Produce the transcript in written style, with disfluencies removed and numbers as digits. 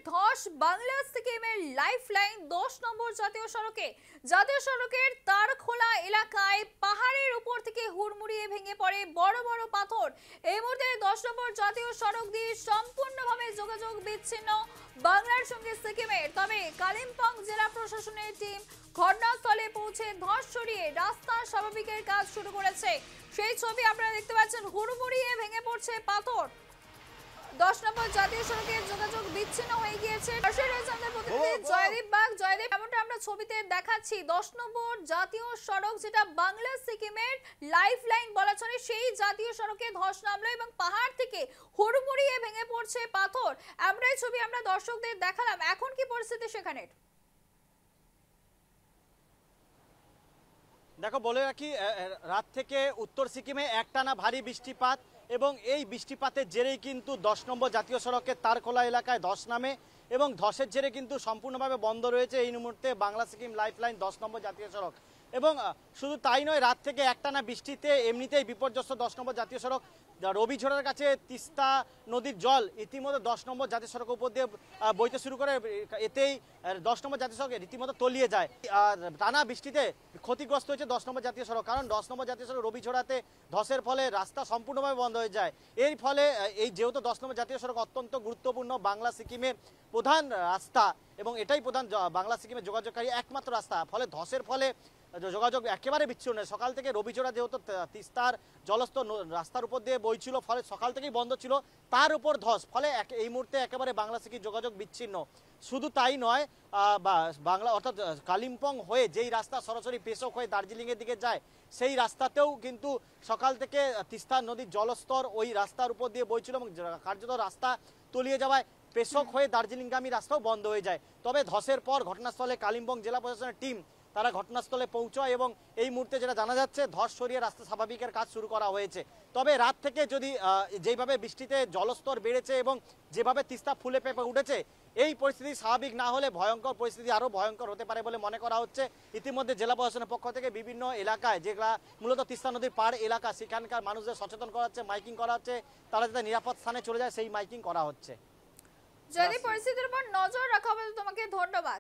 ধস বাংলা সিকিমের লাইফলাইন 10 নম্বর জাতীয় সড়কের তারখোলা এলাকায় পাহাড়ের উপর থেকে হুড়মুড়িয়ে ভেঙে পড়ে বড় বড় পাথর। এই মুহূর্তে 10 নম্বর জাতীয় সড়ক দিয়ে সম্পূর্ণভাবে যোগাযোগ বিচ্ছিন্ন বাংলার সঙ্গে সিকিমের। তবে কালিম্পং জেলা প্রশাসনের টিম ঘটনাস্থলে পৌঁছে ধস সরিয়ে রাস্তা স্বাভাবিকের কাজ শুরু করেছে। সেই ছবি আপনারা দেখতে পাচ্ছেন, হুড়মুড়িয়ে ভেঙে পড়ছে পাথর। 10 নম্বর জাতীয় সড়কের যোগাযোগ বিচ্ছিন্ন হয়ে গিয়েছে। জয়দীপ বাগ, জয়দীপ, এমনটা আমরা ছবিতে দেখাচ্ছি 10 নম্বর জাতীয় সড়ক যেটা বাংলা সিকিমের লাইফলাইন বলা চলে, সেই জাতীয় সড়কে ধস নামলো এবং পাহাড় থেকে হুড়মুড়িয়ে ভেঙে পড়ছে পাথর। আমরা এই ছবি আমরা দর্শকদের দেখালাম। এখন কি পরিস্থিতি সেখানে? দেখো, বলে রাখি, রাত থেকে উত্তর সিকিমে একটানা ভারী বৃষ্টিপাত এবং এই বৃষ্টিপাতের জেরেই কিন্তু 10 নম্বর জাতীয় সড়কের তারখোলা এলাকায় ধস নামে এবং ধসের জেরে কিন্তু সম্পূর্ণভাবে বন্ধ রয়েছে এই মুহূর্তে বাংলা সিকিম লাইফলাইন 10 নম্বর জাতীয় সড়ক। এবং শুধু তাই নয়, রাত থেকে একটানা বৃষ্টিতে এমনিতেই বিপর্যস্ত 10 নম্বর জাতীয় সড়ক। রবিঝোড়ার কাছে তিস্তা নদীর জল ইতিমধ্যে 10 নম্বর জাতীয় সড়কের উপর দিয়ে বইতে শুরু করে, এতেই 10 নম্বর জাতীয় সড়ক রীতিমতো তলিয়ে যায়। আর টানা বৃষ্টিতে ক্ষতিগ্রস্ত হয়েছে 10 নম্বর জাতীয় সড়ক, কারণ 10 নম্বর জাতীয় সড়ক রবিঝোড়াতে ধসের ফলে রাস্তা সম্পূর্ণভাবে বন্ধ হয়ে যায়। এর ফলে যেহেতু 10 নম্বর জাতীয় সড়ক অত্যন্ত গুরুত্বপূর্ণ বাংলা সিকিমের প্রধান রাস্তা এবং এটাই প্রধান বাংলা সিকিমের যোগাযোগকারী একমাত্র রাস্তা, ফলে ধসের ফলে যোগাযোগ একেবারে বিচ্ছিন্ন। সকাল থেকে রবিঝোড়া যেহেতু তিস্তার জলস্তর রাস্তার উপর দিয়ে বইছিল, ফলে সকাল থেকেই বন্ধ ছিল, তার উপর ধস, ফলে এই মুহূর্তে একেবারে বাংলা সিকিম যোগাযোগ বিচ্ছিন্ন। শুধু তাই নয়, বাংলা অর্থাৎ কালিম্পং হয়ে যেই রাস্তা সরাসরি পেশক হয়ে দার্জিলিংয়ের দিকে যায়, সেই রাস্তাতেও কিন্তু সকাল থেকে তিস্তা নদীর জলস্তর ওই রাস্তার উপর দিয়ে বইছিল এবং কার্যত রাস্তা তলিয়ে যাওয়ায় পেশক হয়ে দার্জিলিংগামী রাস্তাও বন্ধ হয়ে যায়। তবে ধসের পর ঘটনাস্থলে কালিম্পং জেলা প্রশাসনের টিম তারা ঘটনাস্থলে পৌঁছায় এবং এই মুহূর্তে যেটা জানা যাচ্ছে, ধস সরিয়ে রাস্তা স্বাভাবিকের কাজ শুরু করা হয়েছে। তবে রাত থেকে যদি যেভাবে বৃষ্টিতে জলস্তর বেড়েছে এবং যেভাবে তিস্তা ফুলে ফেঁপে উঠেছে, এই পরিস্থিতি স্বাভাবিক না হলে ভয়ঙ্কর পরিস্থিতি আরও ভয়ঙ্কর হতে পারে বলে মনে করা হচ্ছে। ইতিমধ্যে জেলা প্রশাসনের পক্ষ থেকে বিভিন্ন এলাকায়, যেগুলা মূলত তিস্তা নদীর পাড় এলাকা, সেখানকার মানুষদের সচেতন করা হচ্ছে, মাইকিং করা হচ্ছে, তারা যাতে নিরাপদ স্থানে চলে যায় সেই মাইকিং করা হচ্ছে। যদি পরিস্থিতির উপর নজর রাখা হবে, তোমাকে ধন্যবাদ।